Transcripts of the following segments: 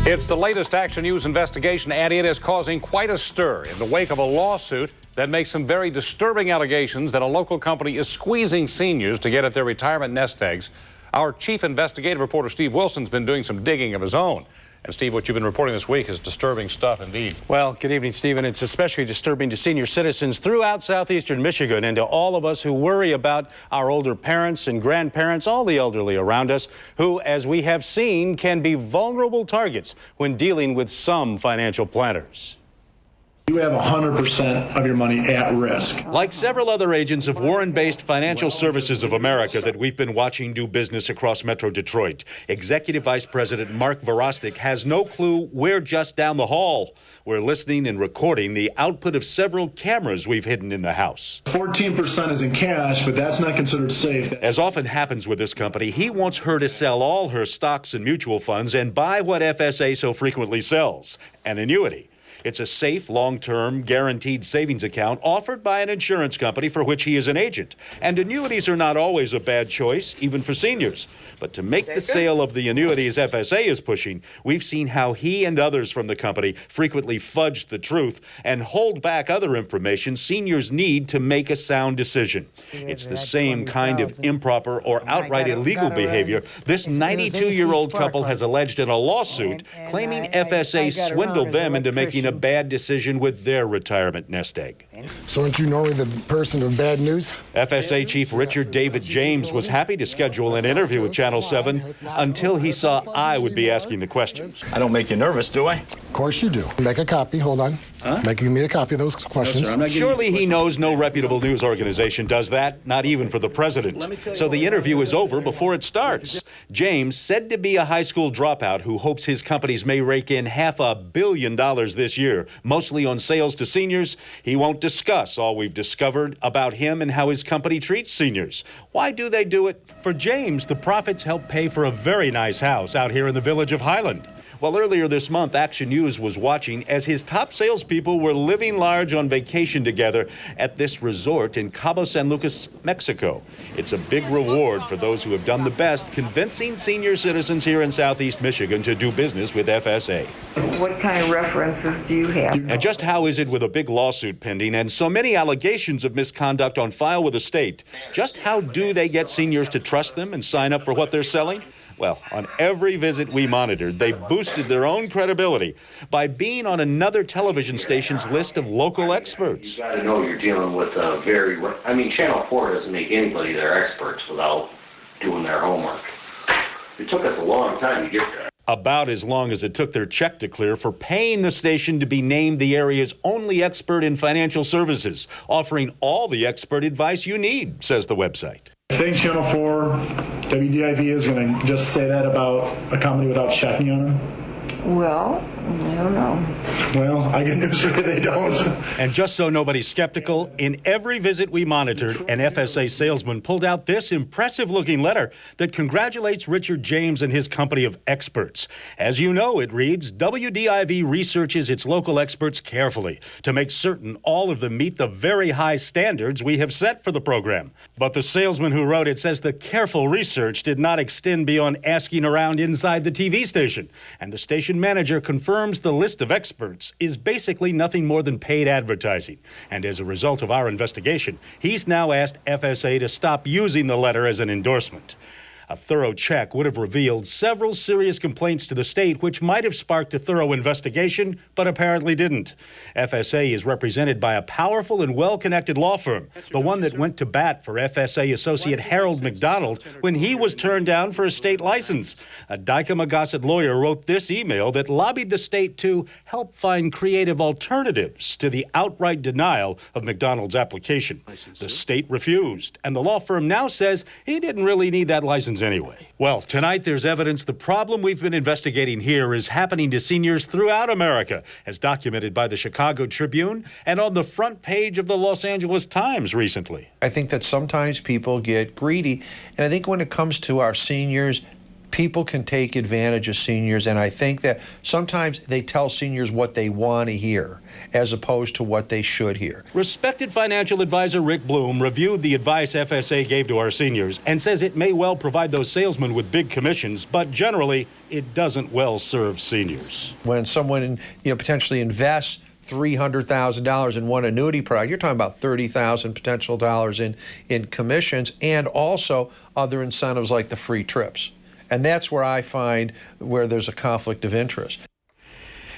It's the latest Action News investigation, and it is causing quite a stir in the wake of a lawsuit that makes some very disturbing allegations that a local company is squeezing seniors to get at their retirement nest eggs. Our chief investigative reporter, Steve Wilson's been doing some digging of his own. And Steve, what you've been reporting this week is disturbing stuff indeed. Well, good evening, Stephen. It's especially disturbing to senior citizens throughout southeastern Michigan and to all of us who worry about our older parents and grandparents, all the elderly around us, who, as we have seen, can be vulnerable targets when dealing with some financial planners. You have 100% of your money at risk. Like several other agents of Warren-based Financial Services of America that we've been watching do business across Metro Detroit, Executive Vice President Mark Vorostic has no clue we're just down the hall. We're listening and recording the output of several cameras we've hidden in the house. 14% is in cash, but that's not considered safe. As often happens with this company, he wants her to sell all her stocks and mutual funds and buy what FSA so frequently sells, an annuity. It's a safe, long-term, guaranteed savings account offered by an insurance company for which he is an agent. And annuities are not always a bad choice, even for seniors. But to make the sale of the annuities FSA is pushing, we've seen how he and others from the company frequently fudge the truth and hold back other information seniors need to make a sound decision. It's the same kind of improper or outright illegal behavior this 92-year-old couple has alleged in a lawsuit claiming FSA swindled them into making a bad decision with their retirement nest egg. So aren't you normally the person of bad news? FSA Chief Richard David James was happy to schedule an interview with Channel 7 until he saw I would be asking the questions. I don't make you nervous, do I? Of course you do. Make a copy. Hold on. Give me a copy of those questions. No, surely he knows no reputable news organization does that, not even for the president. So the interview is over before it starts. James, said to be a high school dropout who hopes his companies may rake in $500 million this year, mostly on sales to seniors, he won't discuss all we've discovered about him and how his company treats seniors. Why do they do it? For James, the profits help pay for a very nice house out here in the village of Highland. Well, earlier this month, Action News was watching as his top salespeople were living large on vacation together at this resort in Cabo San Lucas, Mexico. It's a big reward for those who have done the best convincing senior citizens here in Southeast Michigan to do business with FSA. What kind of references do you have? And just how is it with a big lawsuit pending and so many allegations of misconduct on file with the state? Just how do they get seniors to trust them and sign up for what they're selling? Well, on every visit we monitored, they boosted their own credibility by being on another television station's list of local experts. You got to know you're dealing with a Channel 4 doesn't make anybody their experts without doing their homework. It took us a long time to get there. About as long as it took their check to clear for paying the station to be named the area's only expert in financial services, offering all the expert advice you need, says the website. I think Channel 4, WDIV is going to just say that about a company without checking on them. Well, I don't know. Well, I get news for you, they don't. And just so nobody's skeptical, in every visit we monitored, an FSA salesman pulled out this impressive-looking letter that congratulates Richard James and his company of experts. As you know, it reads, WDIV researches its local experts carefully to make certain all of them meet the very high standards we have set for the program. But the salesman who wrote it says the careful research did not extend beyond asking around inside the TV station, and the station manager confirms the list of experts is basically nothing more than paid advertising. And as a result of our investigation, he's now asked FSA to stop using the letter as an endorsement. A thorough check would have revealed several serious complaints to the state, which might have sparked a thorough investigation, but apparently didn't. FSA is represented by a powerful and well-connected law firm, the one that went to bat for FSA associate Harold McDonald when he was turned down for a state license. A Dykema-Gossett lawyer wrote this email that lobbied the state to help find creative alternatives to the outright denial of McDonald's application. The state refused, and the law firm now says he didn't really need that license anyway. Well, tonight there's evidence the problem we've been investigating here is happening to seniors throughout America, as documented by the Chicago Tribune and on the front page of the Los Angeles Times recently. I think that sometimes people get greedy, and I think when it comes to our seniors, people can take advantage of seniors, and I think that sometimes they tell seniors what they want to hear as opposed to what they should hear. Respected financial advisor Rick Bloom reviewed the advice FSA gave to our seniors and says it may well provide those salesmen with big commissions, but generally it doesn't well serve seniors. When someone potentially invests $300,000 in one annuity product, you're talking about $30,000 potential dollars in commissions, and also other incentives like the free trips. And that's where I find where there's a conflict of interest.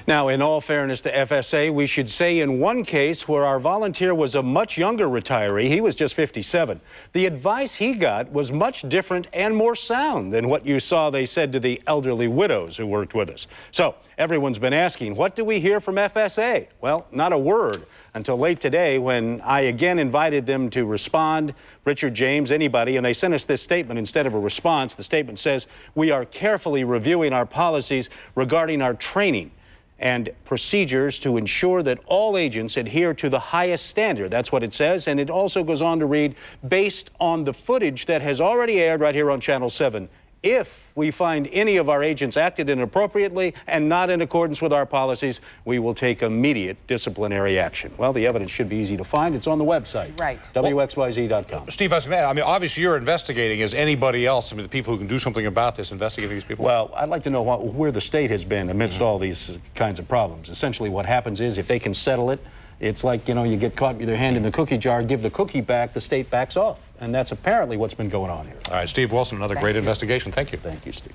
Now, in all fairness to FSA, we should say in one case where our volunteer was a much younger retiree, he was just 57, the advice he got was much different and more sound than what you saw they said to the elderly widows who worked with us. So everyone's been asking, what do we hear from FSA? Well, not a word until late today when I again invited them to respond, Richard, James, anybody, and they sent us this statement instead of a response. The statement says, we are carefully reviewing our policies regarding our training and procedures to ensure that all agents adhere to the highest standard. That's what it says, and it also goes on to read, based on the footage that has already aired right here on Channel 7, if we find any of our agents acted inappropriately and not in accordance with our policies, we will take immediate disciplinary action. Well, the evidence should be easy to find. It's on the website, right? WXYZ.com. Steve, I was going to add, I mean, obviously you're investigating. Is anybody else, I mean, the people who can do something about this, investigating these people? Well, I'd like to know where the state has been amidst all these kinds of problems. Essentially what happens is if they can settle it, it's like, you get caught with your hand in the cookie jar, give the cookie back, the state backs off. And that's apparently what's been going on here. All right, Steve Wilson, another great investigation. Thank you. Thank you, Steve.